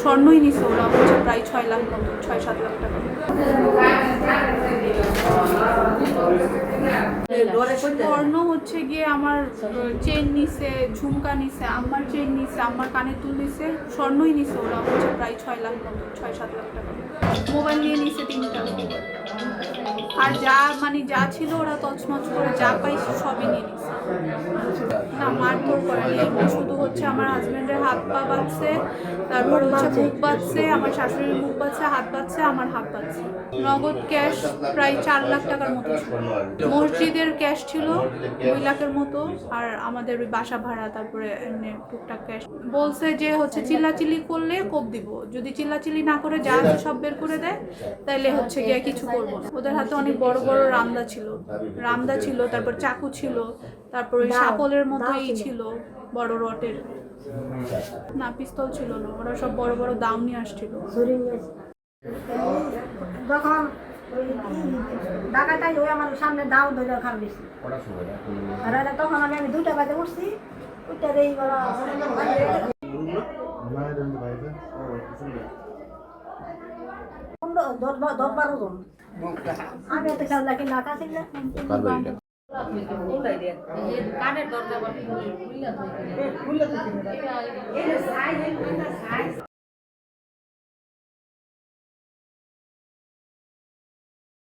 স্বর্ণই নিছে ওরা হচ্ছে প্রায় 6 লাখ মতো 6-7 লাখ টাকা। স্বর্ণ হচ্ছে গিয়ে আমার চেন নিছে, ঝুমকা নিছে, আম্মার চেন নিছে, আম্মার কানের দুল নিছে, স্বর্ণই নিছে ওরা হচ্ছে প্রায় 6 লাখ মতো 6-7 লাখ টাকা। মোবাইল নিয়ে নিছে 3টা। আর যা ছিল ওরা তছনছ করে যা পাইছে সবই নিয়ে নিছে। না মারধর করেনি, এমনি শুধু হচ্ছে আমার হাজবেন্ডের হাত পা বাঁধছে, তারপর হচ্ছে মুখ বাঁধছে, আমার শাশুড়ির মুখ বাঁধছে, হাত বাঁধছে, আমার হাত বাঁধছে। নগদ ক্যাশ প্রায় 4 লাখ টাকার মতো ছিল। মসজিদের ক্যাশ ছিল 2 লাখের মতো, আর আমাদের ওই বাসা ভাড়া, তারপরে এমনি টুকটাক ক্যাশ। বলছে যে হচ্ছে চিল্লাচিল্লি করলে কোপ দিব, যদি চিল্লাচিল্লি না করে যা আছে সব বের করে দেয় তাইলে হচ্ছে গিয়ে কিছু করবো না। ওদের হাতে অনেক বড় বড় রামদা ছিল, তারপর চাকু ছিল, তারপর ওই সাপলের মতো ছিল বড় রটের। না পিস্তল ছিল না, ওরা সব বড় বড় দাও নিয়ে আসছিল। যখন ডাকাতাই ওই আমার সামনে দাও ধরে খাওয়া দিছি, তখন আমি 2টা বাজে উঠছি, ওইটার এই দশ-12 জন। আমি এত খেয়াল রাখি না, কাছে কানের দরজা